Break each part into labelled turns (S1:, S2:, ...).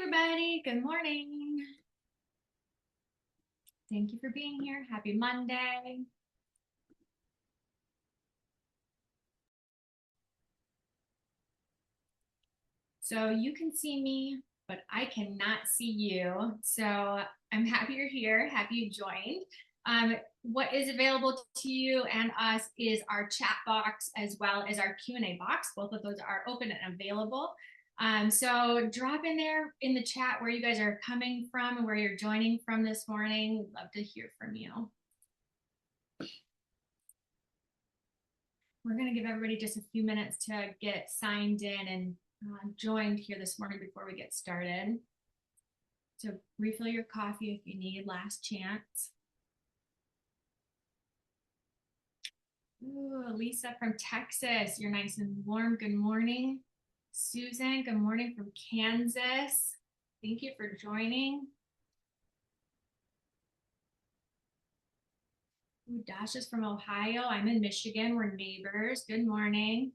S1: everybody. Good morning. Thank you for being here. Happy Monday. So you can see me, but I cannot see you. So I'm happy you're here. Happy you joined. What is available to you and us is our chat box as well as our Q&A box. Both of those are open and available. So drop in there in the chat where you guys are coming from and where you're joining from this morning. We'd love to hear from you. We're going to give everybody just a few minutes to get signed in and joined here this morning before we get started. So refill your coffee if you need, last chance. Ooh, Lisa from Texas, you're nice and warm. Good morning. Susan, good morning from Kansas. Thank you for joining. Ooh, Dash is from Ohio. I'm in Michigan. We're neighbors. Good morning.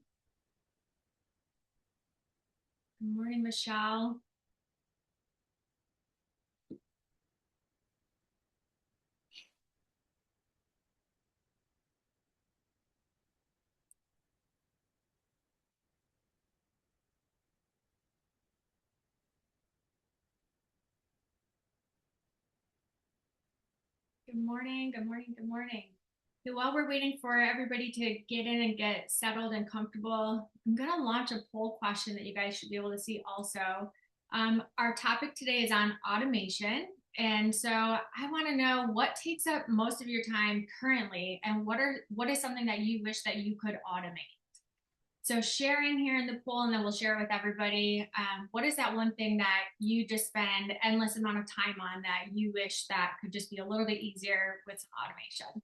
S1: Good morning, Michelle. Good morning, good morning, good morning. So while we're waiting for everybody to get in and get settled and comfortable, I'm going to launch a poll question that you guys should be able to see also. Our topic today is on automation. And so I want to know what takes up most of your time currently and what is something that you wish that you could automate? So sharing here in the poll, and then we'll share it with everybody. What is that one thing that you just spend endless amount of time on that you wish that could just be a little bit easier with some automation?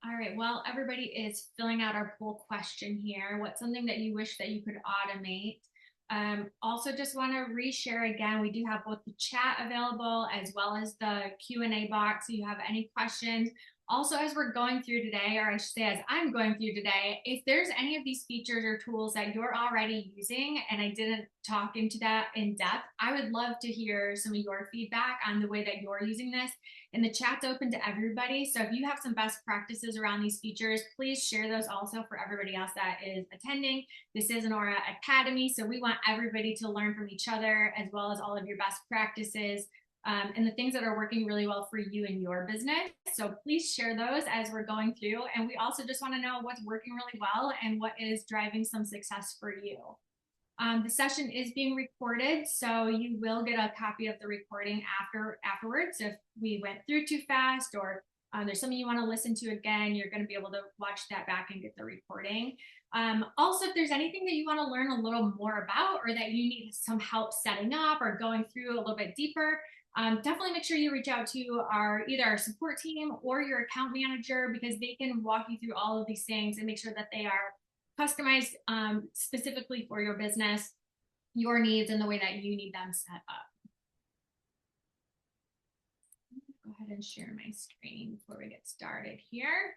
S1: All right, well, everybody is filling out our poll question here. What's something that you wish that you could automate? Also, just want to reshare again, we do have both the chat available as well as the Q&A box. So you have any questions. Also, as we're going through today, or I should say as I'm going through today, if there's any of these features or tools that you're already using and I didn't talk into that in depth, I would love to hear some of your feedback on the way that you're using this. And the chat's open to everybody. So if you have some best practices around these features, please share those also for everybody else that is attending. This is an Aura Academy, so we want everybody to learn from each other as well as all of your best practices and the things that are working really well for you and your business. So please share those as we're going through. And we also just want to know what's working really well and what is driving some success for you. The session is being recorded, so you will get a copy of the recording afterwards. If we went through too fast or there's something you want to listen to again, you're going to be able to watch that back and get the recording. Also, if there's anything that you want to learn a little more about or that you need some help setting up or going through a little bit deeper, definitely make sure you reach out to either our support team or your account manager, because they can walk you through all of these things and make sure that they are customized specifically for your business, your needs, and the way that you need them set up. Go ahead and share my screen before we get started here.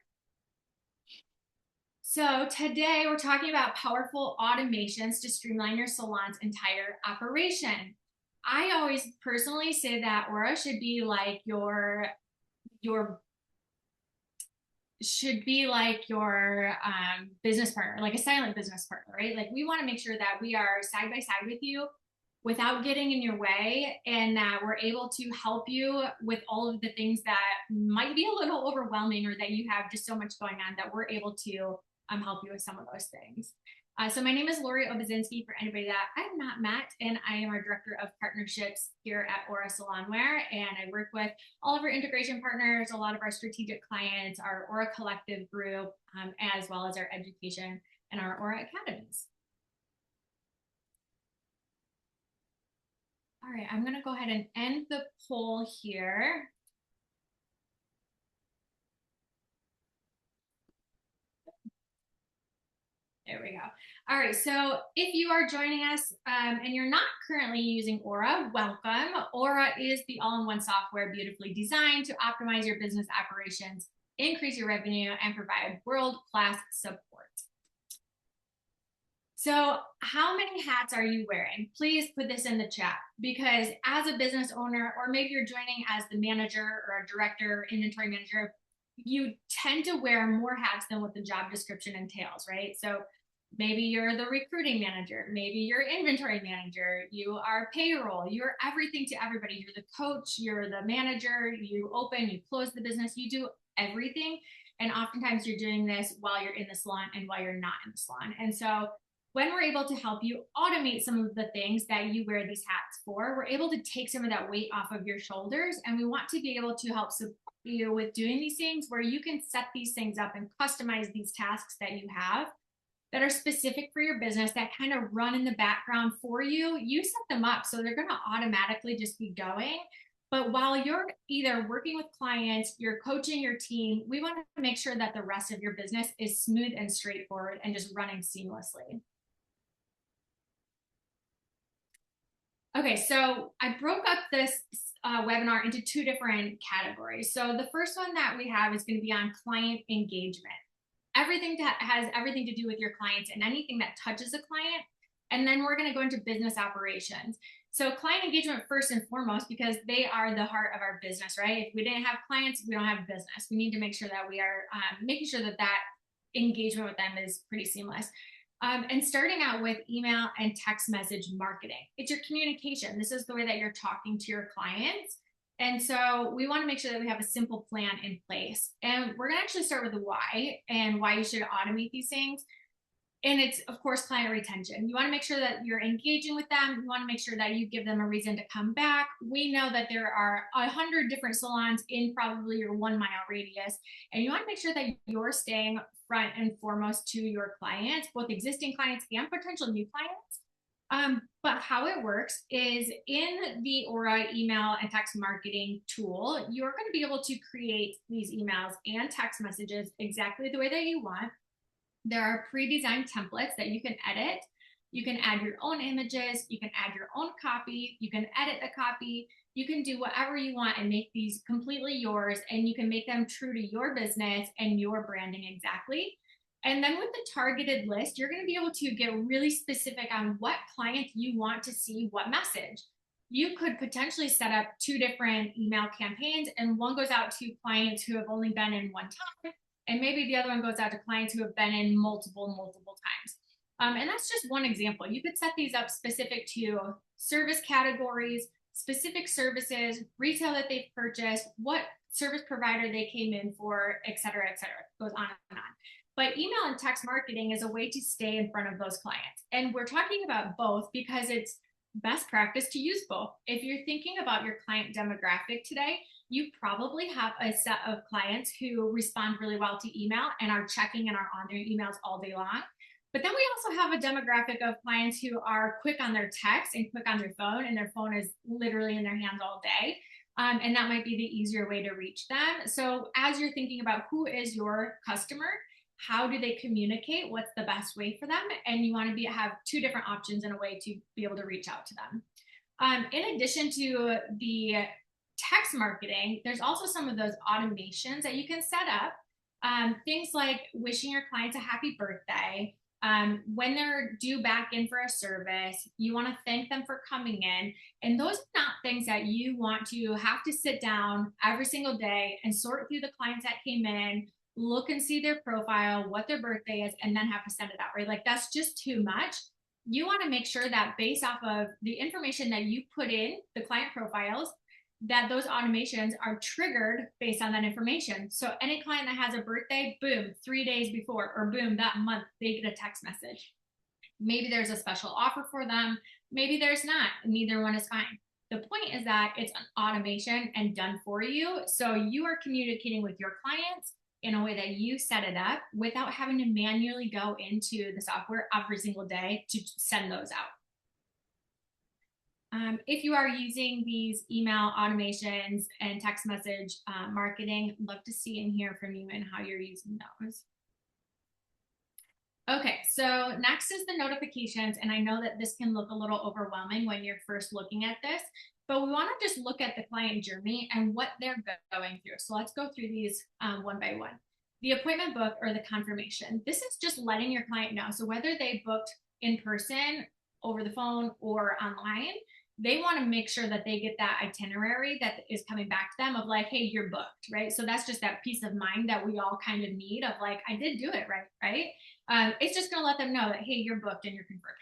S1: So today we're talking about powerful automations to streamline your salon's entire operation. I always personally say that Aura should be like your business partner, like a silent business partner, right? Like we want to make sure that we are side by side with you without getting in your way, and that we're able to help you with all of the things that might be a little overwhelming or that you have just so much going on, that we're able to help you with some of those things. So my name is Lori Obazinski, for anybody that I have not met, and I am our Director of Partnerships here at Aura Salonwear, and I work with all of our integration partners, a lot of our strategic clients, our Aura Collective group, as well as our education and our Aura Academies. All right, I'm gonna go ahead and end the poll here. There we go. All right, so if you are joining us and you're not currently using Aura, welcome. Aura is the all-in-one software beautifully designed to optimize your business operations, increase your revenue, and provide world-class support. So how many hats are you wearing? Please put this in the chat, because as a business owner, or maybe you're joining as the manager or a director, inventory manager, you tend to wear more hats than what the job description entails, right? So maybe you're the recruiting manager, maybe you're inventory manager, you are payroll, you're everything to everybody. You're the coach, you're the manager, you open, you close the business, you do everything. And oftentimes you're doing this while you're in the salon and while you're not in the salon. And so when we're able to help you automate some of the things that you wear these hats for, we're able to take some of that weight off of your shoulders. And we want to be able to help support you with doing these things where you can set these things up and customize these tasks that you have that are specific for your business, that kind of run in the background for you. You set them up so they're going to automatically just be going. But while you're either working with clients, you're coaching your team, we want to make sure that the rest of your business is smooth and straightforward and just running seamlessly. Okay, so I broke up this webinar into two different categories. So the first one that we have is going to be on client engagement. Everything that has everything to do with your clients and anything that touches a client. And then we're going to go into business operations. So client engagement first and foremost, because they are the heart of our business, right? If we didn't have clients, we don't have business. We need to make sure that we are making sure that that engagement with them is pretty seamless. And starting out with email and text message marketing. It's your communication. This is the way that you're talking to your clients. And so we want to make sure that we have a simple plan in place. And we're going to actually start with the why and why you should automate these things. And it's, of course, client retention. You want to make sure that you're engaging with them. You want to make sure that you give them a reason to come back. We know that there are 100 different salons in probably your 1 mile radius. And you want to make sure that you're staying front and foremost to your clients, both existing clients and potential new clients. But how it works is in the Aura email and text marketing tool, you're going to be able to create these emails and text messages exactly the way that you want. There are pre-designed templates that you can edit. You can add your own images. You can add your own copy. You can edit the copy. You can do whatever you want and make these completely yours, and you can make them true to your business and your branding exactly. And then with the targeted list, you're going to be able to get really specific on what client you want to see what message. You could potentially set up 2 different email campaigns, and one goes out to clients who have only been in one time, and maybe the other one goes out to clients who have been in multiple times. And that's just one example. You could set these up specific to service categories, specific services, retail that they've purchased, what service provider they came in for, et cetera, et cetera. It goes on and on. But email and text marketing is a way to stay in front of those clients. And we're talking about both because it's best practice to use both. If you're thinking about your client demographic today, you probably have a set of clients who respond really well to email and are checking and are on their emails all day long. But then we also have a demographic of clients who are quick on their text and quick on their phone, and their phone is literally in their hands all day. And that might be the easier way to reach them. So as you're thinking about who is your customer, how do they communicate, what's the best way for them, and you want to have 2 different options in a way to be able to reach out to them. In addition to the text marketing, there's also some of those automations that you can set up. Things like wishing your clients a happy birthday. When they're due back in for a service, you want to thank them for coming in. And those are not things that you want to have to sit down every single day and sort through the clients that came in, look and see their profile, what their birthday is, and then have to send it out, right? Like that's just too much. You want to make sure that based off of the information that you put in the client profiles, that those automations are triggered based on that information. So any client that has a birthday, boom, 3 days before, or boom, that month, they get a text message. Maybe there's a special offer for them. Maybe there's not. Neither one is fine. The point is that it's an automation and done for you. So you are communicating with your clients in a way that you set it up without having to manually go into the software every single day to send those out. If you are using these email automations and text message marketing, love to see and hear from you and how you're using those. Okay, so next is the notifications, and I know that this can look a little overwhelming when you're first looking at this, but we want to just look at the client journey and what they're going through. So let's go through these one by one. The appointment book or the confirmation. This is just letting your client know. So whether they booked in person, over the phone, or online, they want to make sure that they get that itinerary that is coming back to them of like, hey, you're booked, right? So that's just that peace of mind that we all kind of need of like, I did do it right? It's just going to let them know that, hey, you're booked and you're confirmed.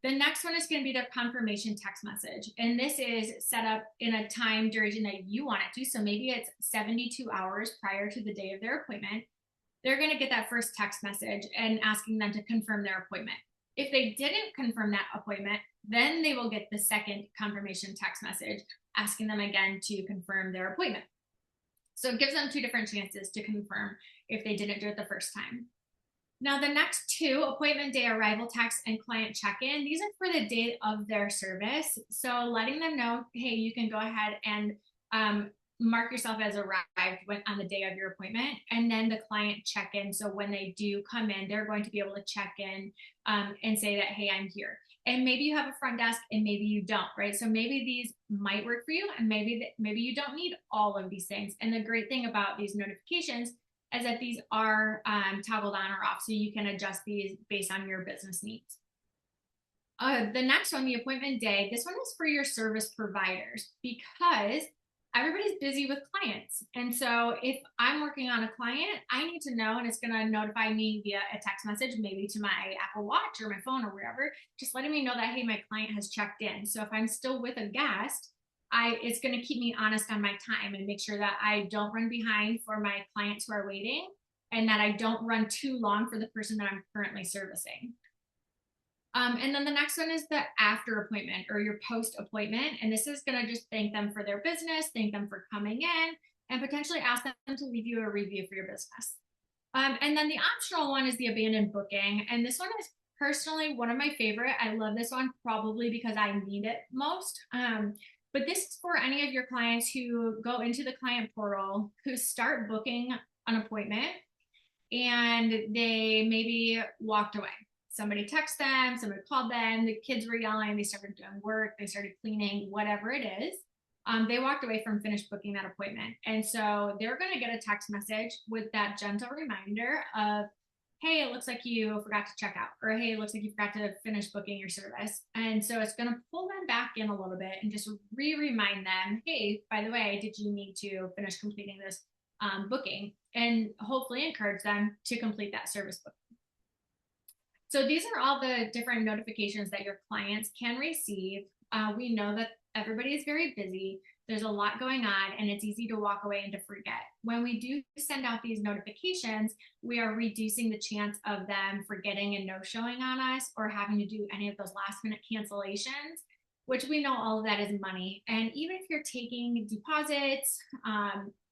S1: The next one is going to be the confirmation text message. And this is set up in a time duration that you want it to. So maybe it's 72 hours prior to the day of their appointment. They're going to get that first text message and asking them to confirm their appointment. If they didn't confirm that appointment, then they will get the second confirmation text message asking them again to confirm their appointment. So it gives them two different chances to confirm if they didn't do it the first time. Now, the next two, appointment day arrival text and client check-in, these are for the day of their service. So letting them know, hey, you can go ahead and mark yourself as arrived on the day of your appointment, and then the client check-in. So when they do come in, they're going to be able to check in and say that, hey, I'm here. And maybe you have a front desk and maybe you don't, right? So maybe these might work for you, and maybe you don't need all of these things. And the great thing about these notifications is that these are toggled on or off, so you can adjust these based on your business needs. The next one, the appointment day, this one is for your service providers because everybody's busy with clients. And so if I'm working on a client, I need to know, and it's going to notify me via a text message, maybe to my Apple Watch or my phone or wherever, just letting me know that, hey, my client has checked in. So if I'm still with a guest, it's going to keep me honest on my time and make sure that I don't run behind for my clients who are waiting, and that I don't run too long for the person that I'm currently servicing. And then the next one is the after appointment or your post appointment. And this is going to just thank them for their business, thank them for coming in, and potentially ask them to leave you a review for your business. And then the optional one is the abandoned booking. And this one is personally one of my favorite. I love this one probably because I need it most. But this is for any of your clients who go into the client portal, who start booking an appointment, and they maybe walked away. Somebody texted them, somebody called them, the kids were yelling, they started doing work, they started cleaning, whatever it is. They walked away from finished booking that appointment. And so they're going to get a text message with that gentle reminder of, hey, it looks like you forgot to check out, or hey, it looks like you forgot to finish booking your service. And so it's going to pull them back in a little bit and just remind them, hey, by the way, did you need to finish completing this booking? And hopefully encourage them to complete that service booking. So these are all the different notifications that your clients can receive. We know that everybody is very busy. There's a lot going on, and it's easy to walk away and to forget. When we do send out these notifications, we are reducing the chance of them forgetting and no-showing on us or having to do any of those last-minute cancellations, which we know all of that is money. And even if you're taking deposits,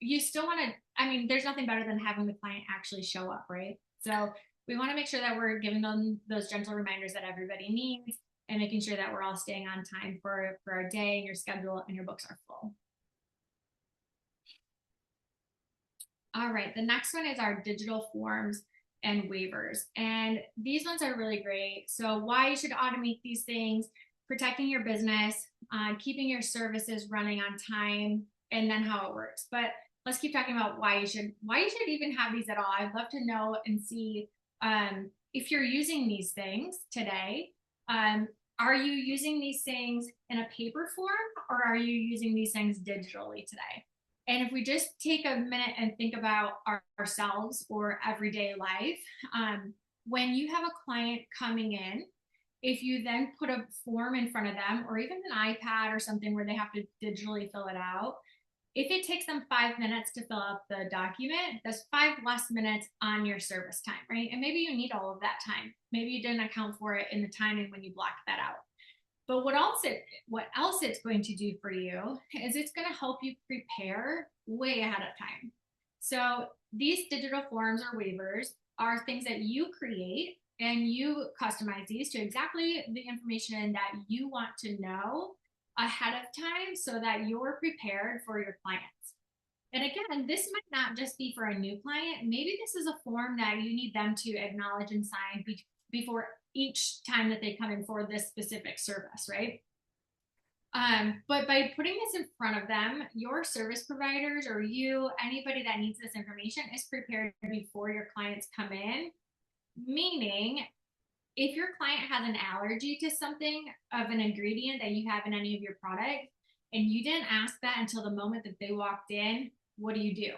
S1: you still want to, I mean, there's nothing better than having the client actually show up, right? So we want to make sure that we're giving them those gentle reminders that everybody needs, and making sure that we're all staying on time for our day and your schedule and your books are full. All right, the next one is our digital forms and waivers. And these ones are really great. So why you should automate these things, protecting your business, keeping your services running on time, and then how it works. But let's keep talking about why you should even have these at all. I'd love to know and see if you're using these things today. Are you using these things in a paper form, or are you using these things digitally today? And if we just take a minute and think about ourselves or everyday life, when you have a client coming in, if you then put a form in front of them, or even an iPad or something where they have to digitally fill it out, if it takes them 5 minutes to fill out the document, that's 5 less minutes on your service time, right? And maybe you need all of that time. Maybe you didn't account for it in the timing when you blocked that out. But what else it's going to do for you is it's going to help you prepare way ahead of time. So these digital forms or waivers are things that you create, and you customize these to exactly the information that you want to know ahead of time so that you're prepared for your clients. And again, this might not just be for a new client. Maybe this is a form that you need them to acknowledge and sign before each time that they come in for this specific service, right? But by putting this in front of them, your service providers or you, anybody that needs this information is prepared before your clients come in. Meaning, if your client has an allergy to something of an ingredient that you have in any of your products, and you didn't ask that until the moment that they walked in, what do?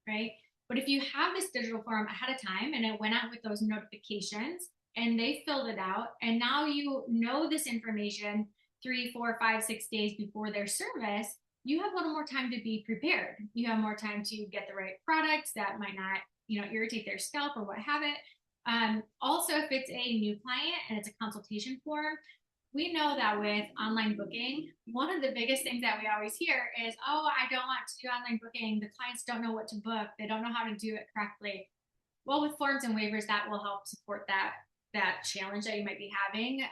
S1: Right? But if you have this digital form ahead of time and it went out with those notifications and they filled it out, and now you know this information 3, 4, 5, 6 days before their service, you have a little more time to be prepared. You have more time to get the right products that might not, irritate their scalp or what have it. Also, if it's a new client and it's a consultation form, we know that with online booking, one of the biggest things that we always hear is, oh, I don't want to do online booking. The clients don't know what to book. They don't know how to do it correctly. Well, with forms and waivers, that will help support that challenge that you might be having.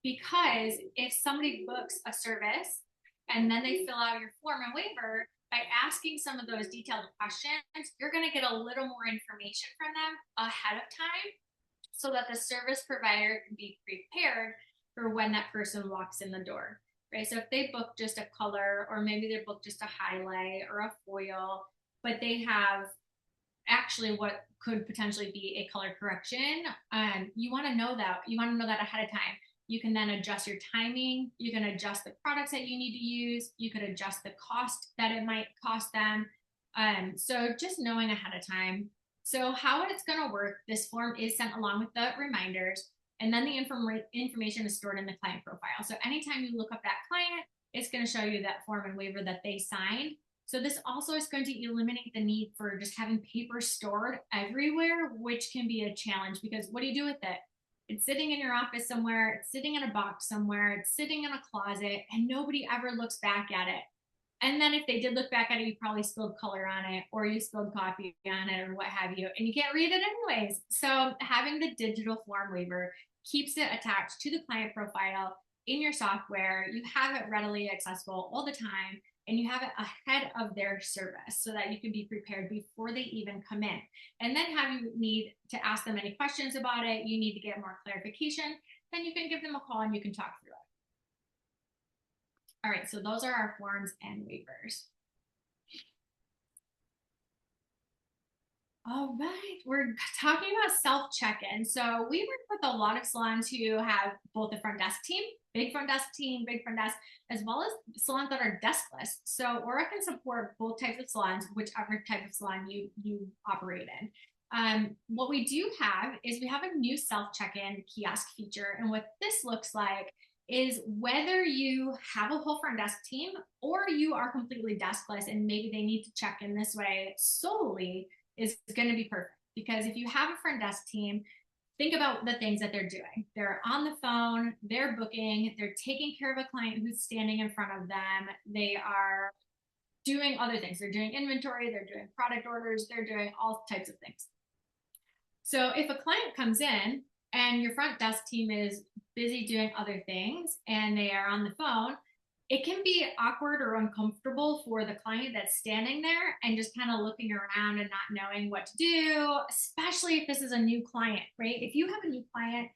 S1: Because if somebody books a service and then they fill out your form and waiver, by asking some of those detailed questions, you're going to get a little more information from them ahead of time so that the service provider can be prepared for when that person walks in the door, right? So if they book just a color, or maybe they book just a highlight or a foil, but they have actually what could potentially be a color correction, you want to know that. You want to know that ahead of time. You can then adjust your timing. You can adjust the products that you need to use. You could adjust the cost that it might cost them. So just knowing ahead of time. So how it's going to work, this form is sent along with the reminders, and then the information is stored in the client profile. So anytime you look up that client, it's going to show you that form and waiver that they signed. So this also is going to eliminate the need for just having paper stored everywhere, which can be a challenge, because what do you do with it? It's sitting in your office somewhere, it's sitting in a box somewhere, it's sitting in a closet, and nobody ever looks back at it. And then if they did look back at it, you probably spilled color on it, or you spilled coffee on it, or what have you, and you can't read it anyways. So having the digital form waiver keeps it attached to the client profile in your software. You have it readily accessible all the time, and you have it ahead of their service so that you can be prepared before they even come in. And then have you need to ask them any questions about it, you need to get more clarification, then you can give them a call and you can talk through it. All right, so those are our forms and waivers. All right, we're talking about self-check-in. So we work with a lot of salons who have both a front desk team, big front desk, as well as salons that are deskless. So Aura can support both types of salons, whichever type of salon you operate in. What we do have is we have a new self-check-in kiosk feature. And what this looks like is whether you have a whole front desk team or you are completely deskless and maybe they need to check in this way solely, is going to be perfect. Because if you have a front desk team, think about the things that they're doing. They're on the phone, they're booking, they're taking care of a client who's standing in front of them. They are doing other things. They're doing inventory, they're doing product orders, they're doing all types of things. So if a client comes in and your front desk team is busy doing other things and they are on the phone, it can be awkward or uncomfortable for the client that's standing there and just kind of looking around and not knowing what to do, especially if this is a new client, right? If you have a new client,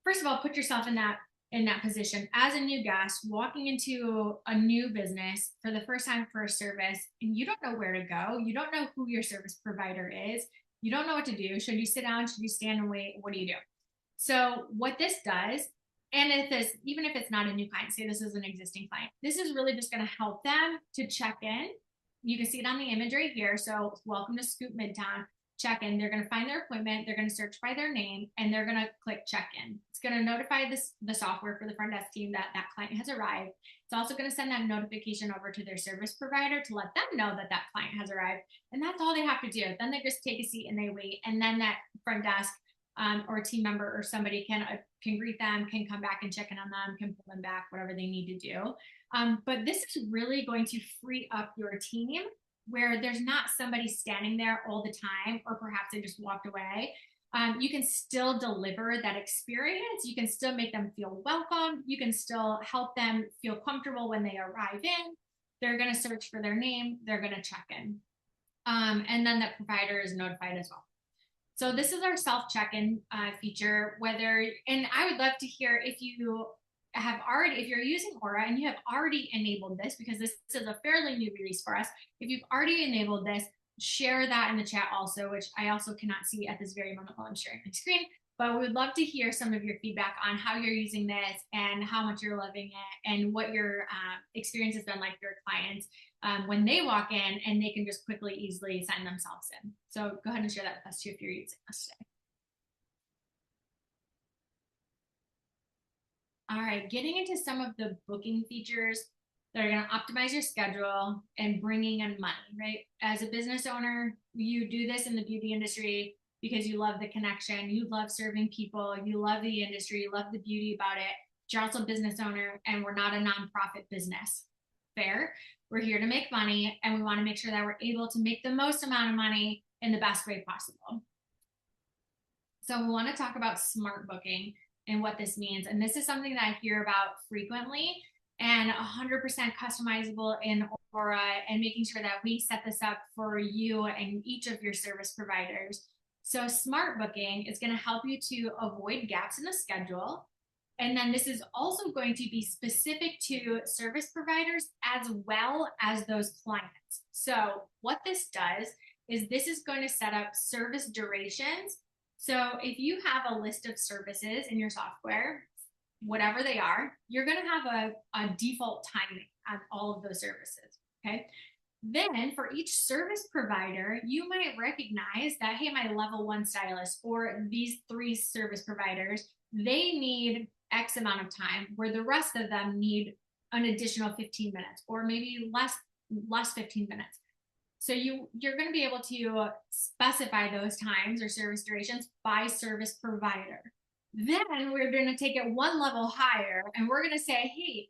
S1: first of all, put yourself in that position as a new guest walking into a new business for the first time for a service, and you don't know where to go. You don't know who your service provider is. You don't know what to do. Should you sit down? Should you stand and wait? What do you do? So what this does, and even if it's not a new client, say this is an existing client, this is really just going to help them to check in. You can see it on the image right here. So welcome to Scoop Midtown. Check in. They're going to find their appointment. They're going to search by their name, and they're going to click check in. It's going to notify the software for the front desk team that that client has arrived. It's also going to send that notification over to their service provider to let them know that that client has arrived. And that's all they have to do. Then they just take a seat and they wait. And then that front desk or a team member or somebody can greet them, can come back and check in on them, can pull them back, whatever they need to do. But this is really going to free up your team where there's not somebody standing there all the time, or perhaps they just walked away. you can still deliver that experience. You can still make them feel welcome. You can still help them feel comfortable when they arrive in. They're going to search for their name. They're going to check in. And then the provider is notified as well. So this is our self check-in feature, and I would love to hear if you're using Aura and you have already enabled this, because this is a fairly new release for us. If you've already enabled this, share that in the chat also, which I also cannot see at this very moment while I'm sharing my screen. But we would love to hear some of your feedback on how you're using this and how much you're loving it and what your experience has been like for your clients when they walk in and they can just quickly, easily sign themselves in. So go ahead and share that with us too if you're using us today. All right, getting into some of the booking features that are going to optimize your schedule and bringing in money, right? As a business owner, you do this in the beauty industry because you love the connection, you love serving people, you love the industry, you love the beauty about it. You're also a business owner, and we're not a nonprofit business. Fair? We're here to make money, and we want to make sure that we're able to make the most amount of money in the best way possible. So we want to talk about smart booking and what this means. And this is something that I hear about frequently, and 100% customizable in Aura, and making sure that we set this up for you and each of your service providers. So smart booking is going to help you to avoid gaps in the schedule. And then this is also going to be specific to service providers as well as those clients. So what this does is this is going to set up service durations. So if you have a list of services in your software, whatever they are, you're going to have a default timing on all of those services, okay? Then for each service provider, you might recognize that, hey, my level 1 stylist or these 3 service providers, they need X amount of time, where the rest of them need an additional 15 minutes or maybe less 15 minutes. So you're going to be able to specify those times or service durations by service provider. Then we're going to take it one level higher, and we're going to say, hey,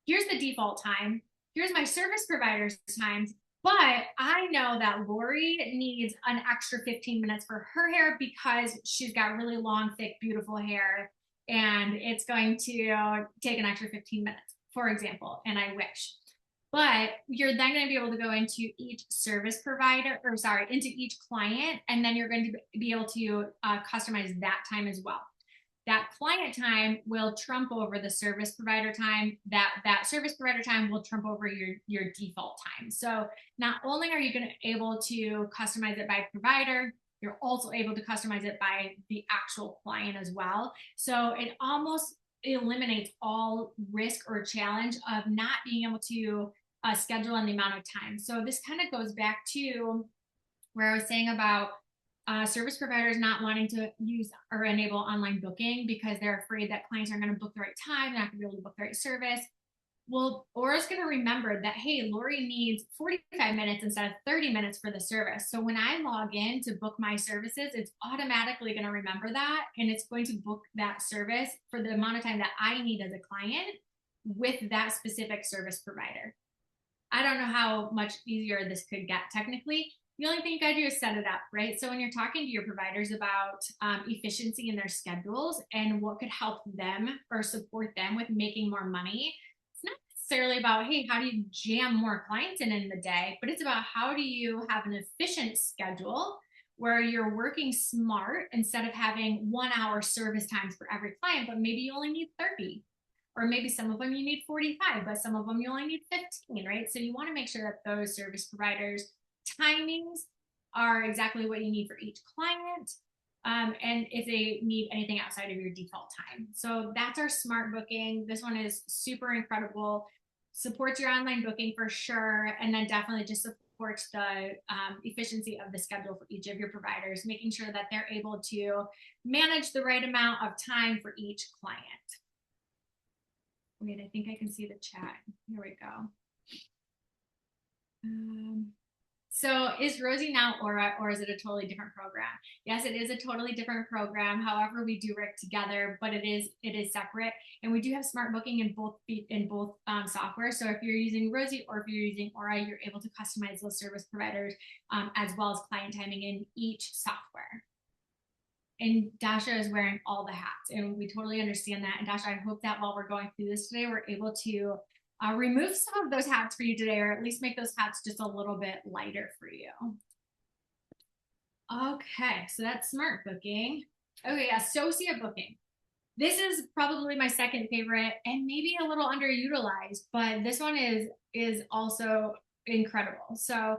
S1: here's the default time. Here's my service provider's times, but I know that Lori needs an extra 15 minutes for her hair because she's got really long, thick, beautiful hair, and it's going to take an extra 15 minutes, for example, and I wish. But you're then going to be able to go into each service provider, into each client, and then you're going to be able to customize that time as well. That client time will trump over the service provider time. That service provider time will trump over your default time. So not only are you going to able to customize it by provider, you're also able to customize it by the actual client as well. So it almost eliminates all risk or challenge of not being able to schedule on the amount of time. So this kind of goes back to where I was saying about service providers not wanting to use or enable online booking because they're afraid that clients aren't going to book the right time, they're not going to be able to book the right service. Well, Aura's going to remember that, hey, Lori needs 45 minutes instead of 30 minutes for the service. So when I log in to book my services, it's automatically going to remember that, and it's going to book that service for the amount of time that I need as a client with that specific service provider. I don't know how much easier this could get technically. The only thing you gotta do is set it up, right? So when you're talking to your providers about efficiency in their schedules and what could help them or support them with making more money, it's not necessarily about, hey, how do you jam more clients in the day, but it's about how do you have an efficient schedule where you're working smart instead of having 1 hour service times for every client, but maybe you only need 30. Or maybe some of them you need 45, but some of them you only need 15, right? So you want to make sure that those service providers' timings are exactly what you need for each client, and if they need anything outside of your default time. So that's our smart booking. This one is super incredible, supports your online booking for sure, and then definitely just supports the efficiency of the schedule for each of your providers, making sure that they're able to manage the right amount of time for each client. Wait, I think I can see the chat. Here we go. So is Rosie now Aura, or is it a totally different program? Yes, it is a totally different program. However, we do work together, but it is separate. And we do have smart booking in both software. So if you're using Rosie or if you're using Aura, you're able to customize those service providers as well as client timing in each software. And Dasha is wearing all the hats, and we totally understand that. And Dasha, I hope that while we're going through this today, we're able to remove some of those hats for you today, or at least make those hats just a little bit lighter for you. Okay, so that's smart booking. Okay, associate booking. This is probably my second favorite and maybe a little underutilized, but this one is also incredible. So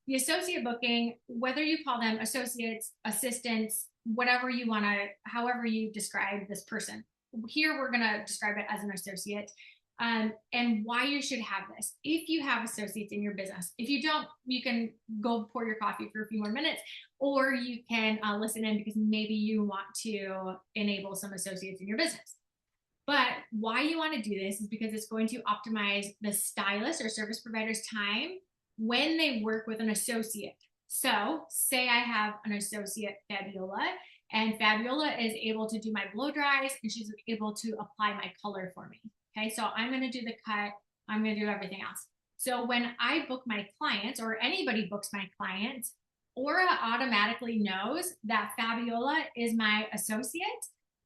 S1: the associate booking, whether you call them associates, assistants, whatever you want to, however you describe this person. Here, we're going to describe it as an associate. And why you should have this. If you have associates in your business, if you don't, you can go pour your coffee for a few more minutes, or you can listen in because maybe you want to enable some associates in your business. But why you want to do this is because it's going to optimize the stylist or service provider's time when they work with an associate. So say I have an associate, Fabiola, and Fabiola is able to do my blow dries and she's able to apply my color for me. Okay, so I'm going to do the cut. I'm going to do everything else. So when I book my clients, or anybody books my clients, Aura automatically knows that Fabiola is my associate,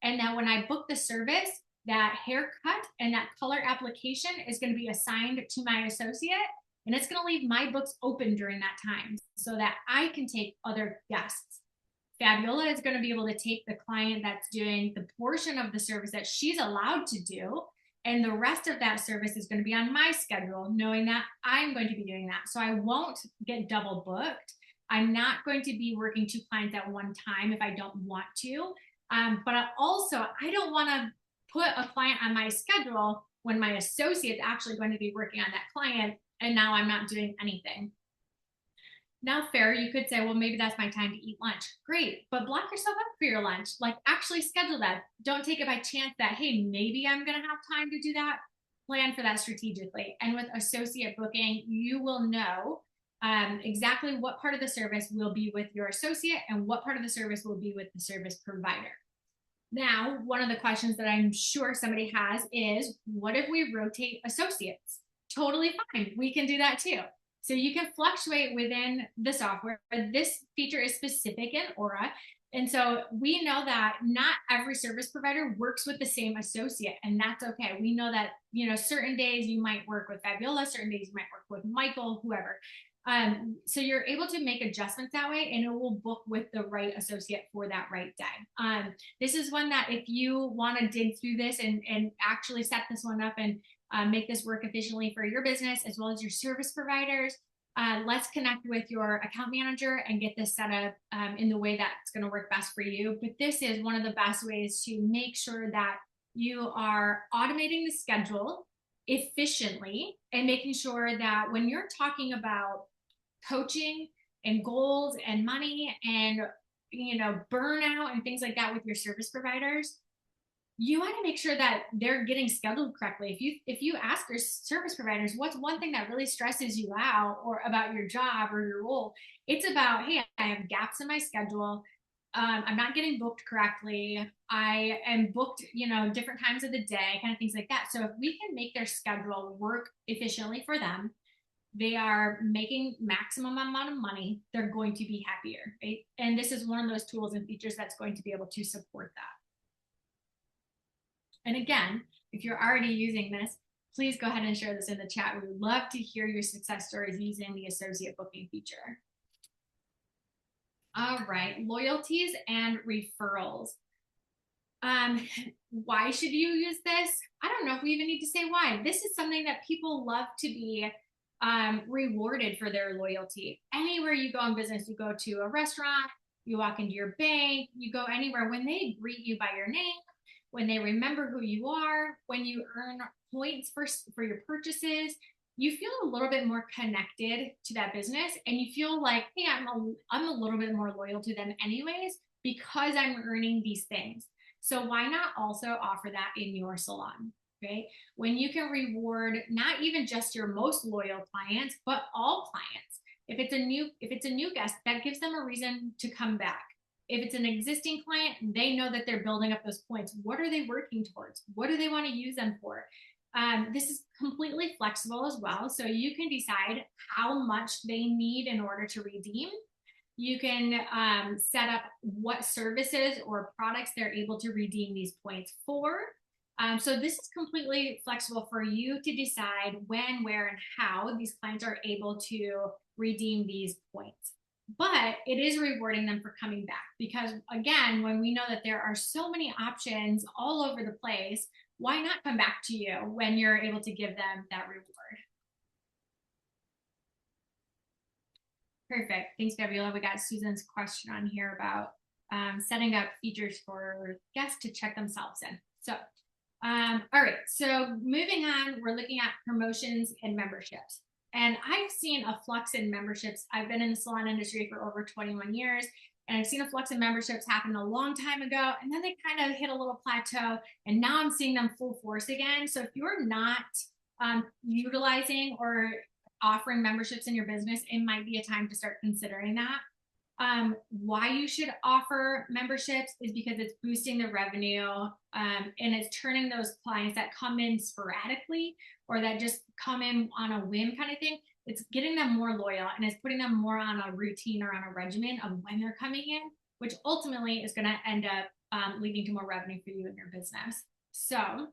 S1: and that when I book the service, that haircut and that color application is going to be assigned to my associate, and it's going to leave my books open during that time so that I can take other guests. Fabiola is going to be able to take the client that's doing the portion of the service that she's allowed to do, and the rest of that service is going to be on my schedule, knowing that I'm going to be doing that. So I won't get double booked. I'm not going to be working 2 clients at one time if I don't want to. But I don't want to put a client on my schedule when my associate's actually going to be working on that client, and now I'm not doing anything. Now, fair, you could say, well, maybe that's my time to eat lunch. Great, but block yourself up for your lunch. Like, actually schedule that. Don't take it by chance that, hey, maybe I'm going to have time to do that. Plan for that strategically. And with associate booking, you will know exactly what part of the service will be with your associate and what part of the service will be with the service provider. Now, one of the questions that I'm sure somebody has is, what if we rotate associates? Totally fine. We can do that too. So you can fluctuate within the software. This feature is specific in Aura. And so we know that not every service provider works with the same associate, and that's okay. We know that, certain days you might work with Fabiola, certain days you might work with Michael, whoever. So you're able to make adjustments that way, and it will book with the right associate for that right day. This is one that if you want to dig through this and actually set this one up and make this work efficiently for your business as well as your service providers, let's connect with your account manager and get this set up in the way that's going to work best for you. But this is one of the best ways to make sure that you are automating the schedule efficiently and making sure that when you're talking about coaching and goals and money and burnout and things like that with your service providers, you want to make sure that they're getting scheduled correctly. If you ask your service providers, what's one thing that really stresses you out or about your job or your role, it's about, hey, I have gaps in my schedule. I'm not getting booked correctly. I am booked, different times of the day, kind of things like that. So if we can make their schedule work efficiently for them, they are making maximum amount of money, they're going to be happier, right? And this is one of those tools and features that's going to be able to support that. And again, if you're already using this, please go ahead and share this in the chat. We would love to hear your success stories using the associate booking feature. All right, loyalties and referrals. Why should you use this? I don't know if we even need to say why. This is something that people love to be rewarded for their loyalty. Anywhere you go in business, you go to a restaurant, you walk into your bank, you go anywhere, when they greet you by your name, when they remember who you are, when you earn points for your purchases, you feel a little bit more connected to that business, and you feel like, hey, I'm a little bit more loyal to them anyways because I'm earning these things. So why not also offer that in your salon? Okay, when you can reward not even just your most loyal clients, but all clients. If it's a new guest, that gives them a reason to come back. If it's an existing client, they know that they're building up those points. What are they working towards? What do they want to use them for? This is completely flexible as well. So you can decide how much they need in order to redeem. You can set up what services or products they're able to redeem these points for. So this is completely flexible for you to decide when, where, and how these clients are able to redeem these points. But it is rewarding them for coming back, because again, when we know that there are so many options all over the place, why not come back to you when you're able to give them that reward? Perfect. Thanks, Gabriela. We got Susan's question on here about setting up features for guests to check themselves in. So, all right. So moving on, we're looking at promotions and memberships. And I've seen a flux in memberships. I've been in the salon industry for over 21 years, and I've seen a flux in memberships happen a long time ago, and then they kind of hit a little plateau, and now I'm seeing them full force again. So if you're not utilizing or offering memberships in your business, it might be a time to start considering that. Why you should offer memberships is because it's boosting the revenue, and it's turning those clients that come in sporadically or that just come in on a whim kind of thing. It's getting them more loyal, and it's putting them more on a routine or on a regimen of when they're coming in, which ultimately is going to end up leading to more revenue for you and your business. So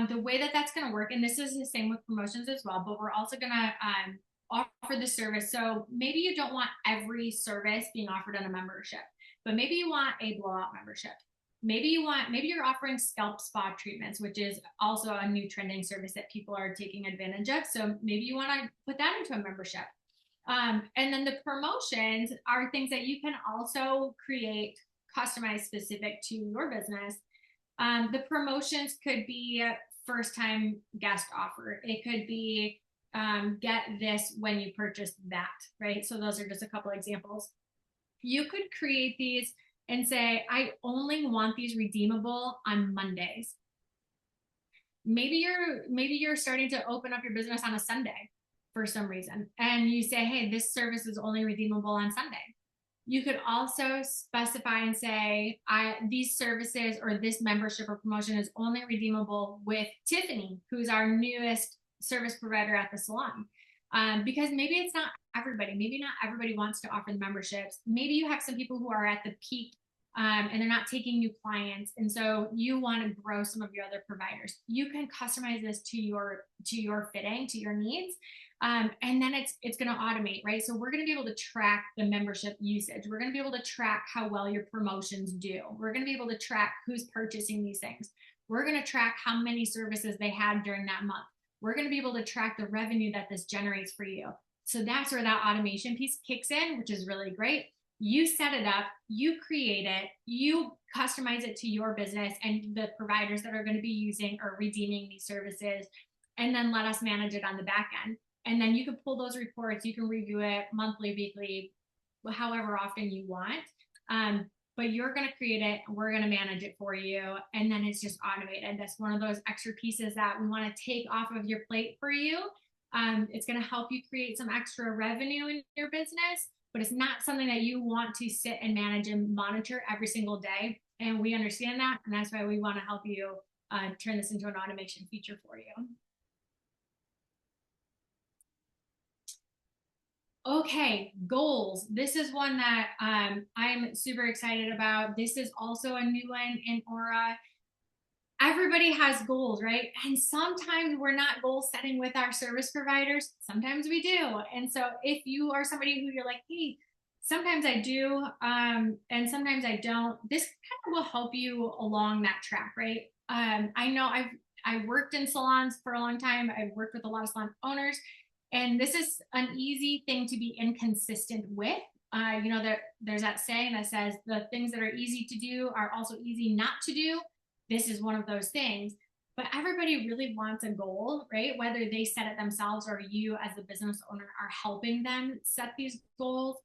S1: the way that that's going to work, and this is the same with promotions as well, but we're also going to offer the service. So maybe you don't want every service being offered on a membership, but maybe you want a blowout membership. Maybe you're offering scalp spa treatments, which is also a new trending service that people are taking advantage of. So maybe you want to put that into a membership. And then the promotions are things that you can also create, customized specific to your business. The promotions could be a first time guest offer. It could be get this when you purchase that, right? So those are just a couple examples. You could create these and say, I only want these redeemable on Mondays. Maybe you're starting to open up your business on a Sunday for some reason, and you say, hey, this service is only redeemable on Sunday. You could also specify and say, these services or this membership or promotion is only redeemable with Tiffany, who's our newest service provider at the salon. Because maybe it's not everybody. Maybe not everybody wants to offer the memberships. Maybe you have some people who are at the peak and they're not taking new clients, and so you want to grow some of your other providers. You can customize this to your fitting, to your needs. And then it's going to automate, right? So we're going to be able to track the membership usage. We're going to be able to track how well your promotions do. We're going to be able to track who's purchasing these things. We're going to track how many services they had during that month. We're going to be able to track the revenue that this generates for you. So that's where that automation piece kicks in, which is really great. You set it up, you create it, you customize it to your business and the providers that are going to be using or redeeming these services, and then let us manage it on the back end. And then you can pull those reports, you can review it monthly, weekly, however often you want. But you're going to create it, we're going to manage it for you, and then it's just automated. That's one of those extra pieces that we want to take off of your plate for you. It's going to help you create some extra revenue in your business, but it's not something that you want to sit and manage and monitor every single day. And we understand that, and that's why we want to help you turn this into an automation feature for you. Okay, goals. This is one that I'm super excited about. This is also a new one in Aura. Everybody has goals, right? And sometimes we're not goal setting with our service providers. Sometimes we do. And so if you are somebody who you're like, hey, sometimes I do, and sometimes I don't, this kind of will help you along that track, right? I know I've worked in salons for a long time. I've worked with a lot of salon owners, and this is an easy thing to be inconsistent with. There's that saying that says the things that are easy to do are also easy not to do. This is one of those things, but everybody really wants a goal, right? Whether they set it themselves or you as a business owner are helping them set these goals.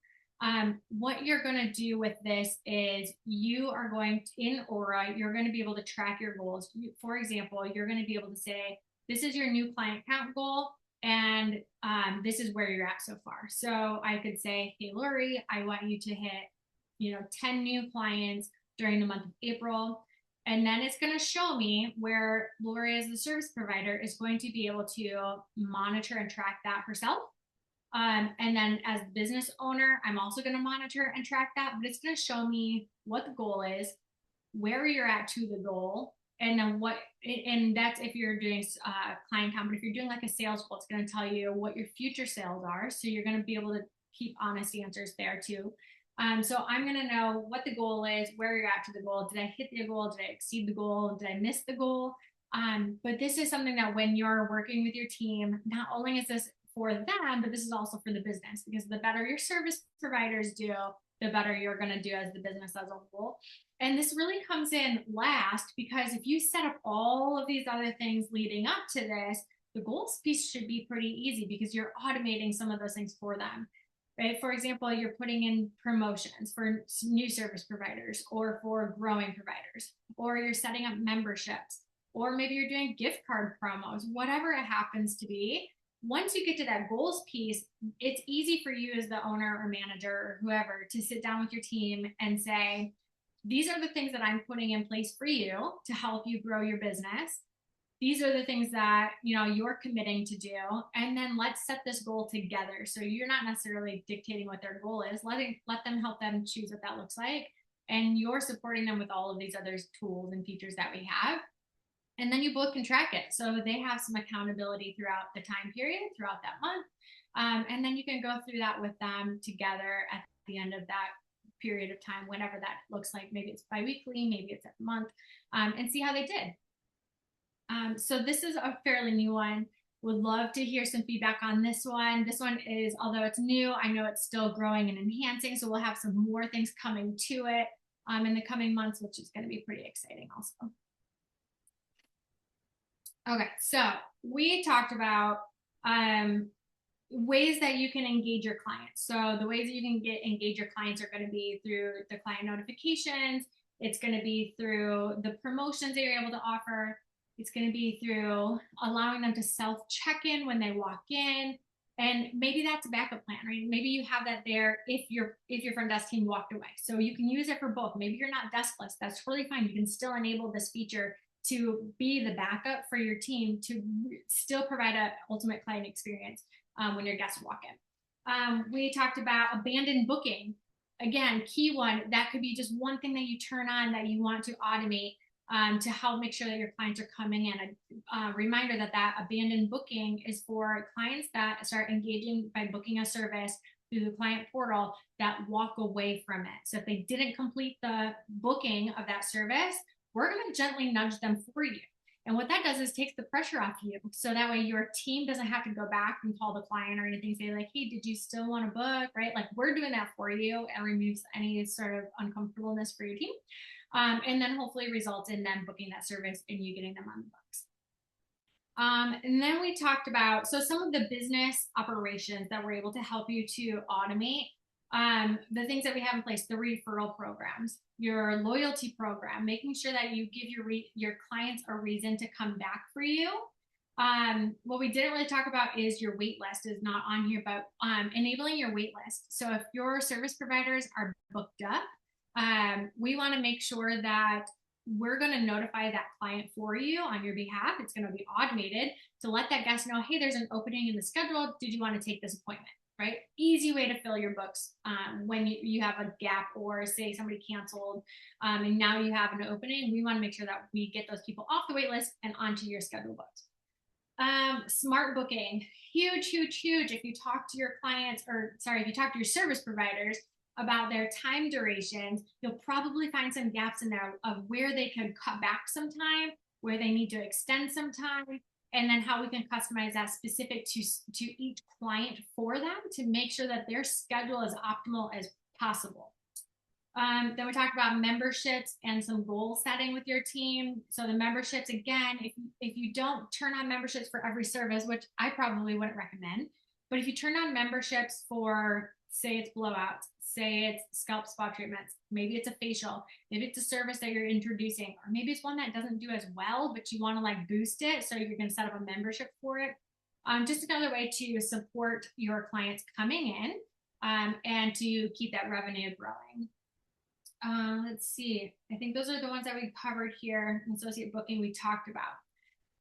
S1: What you're going to do with this is you are going to, in Aura, you're going to be able to track your goals. For example, you're going to be able to say, this is your new client count goal, and this is where you're at so far. So I could say, hey, Lori, I want you to hit 10 new clients during the month of April. And then it's going to show me where Lori, as the service provider, is going to be able to monitor and track that herself. And then as business owner, I'm also going to monitor and track that, but it's going to show me what the goal is, where you're at to the goal, and then what, and that's if you're doing client count. But if you're doing like a sales goal, it's going to tell you what your future sales are. So you're going to be able to keep honest answers there too. So I'm going to know what the goal is, where you're at to the goal. Did I hit the goal? Did I exceed the goal? Did I miss the goal? But this is something that when you're working with your team, not only is this for them, but this is also for the business, because the better your service providers do, the better you're going to do as the business as a whole. And this really comes in last, because if you set up all of these other things leading up to this, the goals piece should be pretty easy because you're automating some of those things for them. Right? For example, you're putting in promotions for new service providers or for growing providers, or you're setting up memberships, or maybe you're doing gift card promos, whatever it happens to be. Once you get to that goals piece, it's easy for you as the owner or manager or whoever to sit down with your team and say, these are the things that I'm putting in place for you to help you grow your business. These are the things that you're committing to do, and then let's set this goal together. So you're not necessarily dictating what their goal is. Let them help them choose what that looks like, and you're supporting them with all of these other tools and features that we have. And then you both can track it, so they have some accountability throughout the time period, throughout that month, and then you can go through that with them together at the end of that period of time, whenever that looks like. Maybe it's bi-weekly, maybe it's a month, and see how they did. So this is a fairly new one. Would love to hear some feedback on this one. This one is, although it's new, I know it's still growing and enhancing, so we'll have some more things coming to it in the coming months, which is going to be pretty exciting also. Okay, so we talked about ways that you can engage your clients. So the ways that you can engage your clients are going to be through the client notifications. It's going to be through the promotions that you're able to offer. It's going to be through allowing them to self-check-in when they walk in. And maybe that's a backup plan, right? Maybe you have that there if your front desk team walked away. So you can use it for both. Maybe you're not deskless. That's totally fine. You can still enable this feature to be the backup for your team to still provide an ultimate client experience when your guests walk in. We talked about abandoned booking. Again, key one, that could be just one thing that you turn on that you want to automate to help make sure that your clients are coming in. A reminder that abandoned booking is for clients that start engaging by booking a service through the client portal that walk away from it. So if they didn't complete the booking of that service, we're going to gently nudge them for you. And what that does is takes the pressure off you. So that way your team doesn't have to go back and call the client or anything, say like, hey, did you still want to book, right? Like we're doing that for you and removes any sort of uncomfortableness for your team. And then hopefully results in them booking that service and you getting them on the books. And then we talked about, so some of the business operations that we're able to help you to automate, the things that we have in place, the referral programs, your loyalty program, making sure that you give your clients a reason to come back for you. What we didn't really talk about is your wait list is not on here, but enabling your wait list. So if your service providers are booked up, we want to make sure that we're going to notify that client for you on your behalf. It's going to be automated to let that guest know, hey, there's an opening in the schedule. Did you want to take this appointment? Right? Easy way to fill your books when you have a gap, or say somebody canceled and now you have an opening. We want to make sure that we get those people off the wait list and onto your schedule books. Smart booking, huge, huge, huge. If you talk to your clients, if you talk to your service providers about their time durations, you'll probably find some gaps in there of where they can cut back some time, where they need to extend some time, and then how we can customize that specific to each client for them to make sure that their schedule is optimal as possible. Then we talked about memberships and some goal setting with your team. So the memberships, again, if you don't turn on memberships for every service, which I probably wouldn't recommend, but if you turn on memberships for, say it's blowouts, say it's scalp spa treatments, maybe it's a facial, maybe it's a service that you're introducing, or maybe it's one that doesn't do as well, but you want to like boost it, so you're going to set up a membership for it. Just another way to support your clients coming in and to keep that revenue growing. Let's see. I think those are the ones that we covered here. Associate booking we talked about.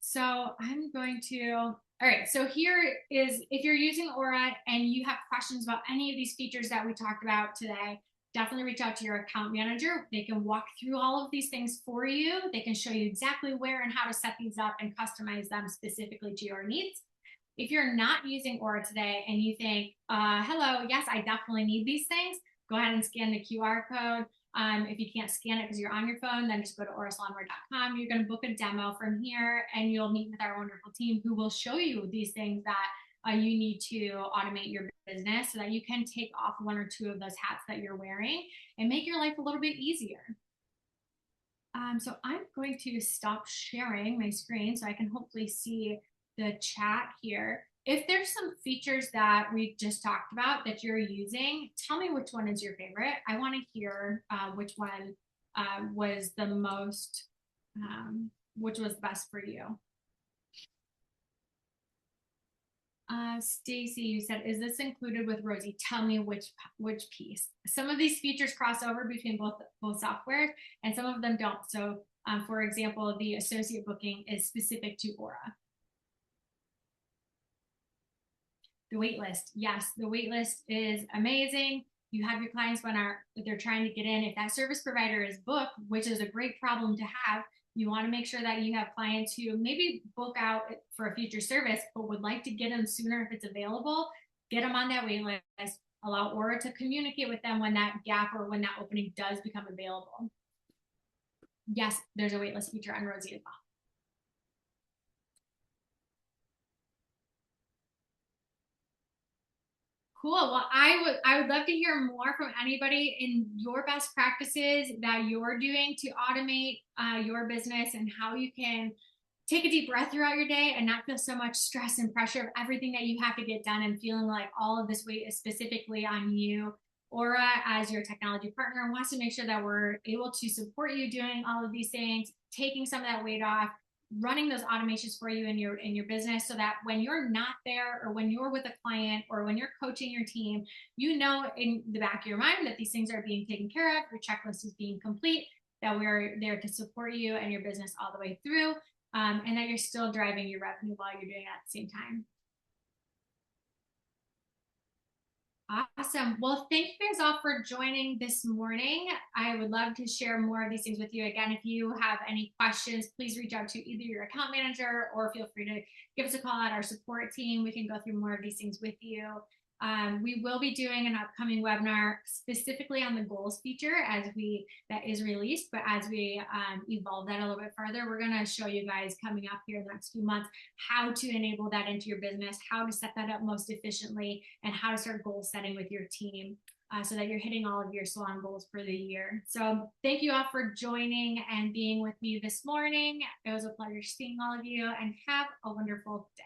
S1: So I'm going to All right, so here is, if you're using Aura and you have questions about any of these features that we talked about today, definitely reach out to your account manager. They can walk through all of these things for you. They can show you exactly where and how to set these up and customize them specifically to your needs. If you're not using Aura today and you think, hello, yes, I definitely need these things, go ahead and scan the QR code. If you can't scan it because you're on your phone, then just go to aurasalonwear.com. You're going to book a demo from here, and you'll meet with our wonderful team who will show you these things that you need to automate your business so that you can take off one or two of those hats that you're wearing and make your life a little bit easier. So I'm going to stop sharing my screen so I can hopefully see the chat here. If there's some features that we just talked about that you're using, tell me which one is your favorite. I want to hear which one was the most, which was best for you. Stacy, you said, is this included with Rosie? Tell me which piece. Some of these features cross over between both softwares, and some of them don't. So, for example, the associate booking is specific to Aura. The wait list, yes, the wait list is amazing. You have your clients when they're trying to get in. If that service provider is booked, which is a great problem to have, you want to make sure that you have clients who maybe book out for a future service, but would like to get them sooner if it's available. Get them on that wait list. Allow Aura to communicate with them when that gap or when that opening does become available. Yes, there's a waitlist feature on Rosie as well. Cool. Well, I would love to hear more from anybody in your best practices that you're doing to automate your business, and how you can take a deep breath throughout your day and not feel so much stress and pressure of everything that you have to get done, and feeling like all of this weight is specifically on you. Aura, as your technology partner, wants to make sure that we're able to support you doing all of these things, taking some of that weight off, running those automations for you in your business, so that when you're not there, or when you're with a client, or when you're coaching your team, you know in the back of your mind that these things are being taken care of, your checklist is being complete, that we're there to support you and your business all the way through, and that you're still driving your revenue while you're doing it at the same time. Awesome. Well, thank you guys all for joining this morning. I would love to share more of these things with you. Again, if you have any questions, please reach out to either your account manager, or feel free to give us a call at our support team. We can go through more of these things with you. We will be doing an upcoming webinar specifically on the goals feature that is released, but as we evolve that a little bit further, we're going to show you guys coming up here in the next few months how to enable that into your business, how to set that up most efficiently, and how to start goal setting with your team so that you're hitting all of your salon goals for the year. So thank you all for joining and being with me this morning. It was a pleasure seeing all of you, and have a wonderful day.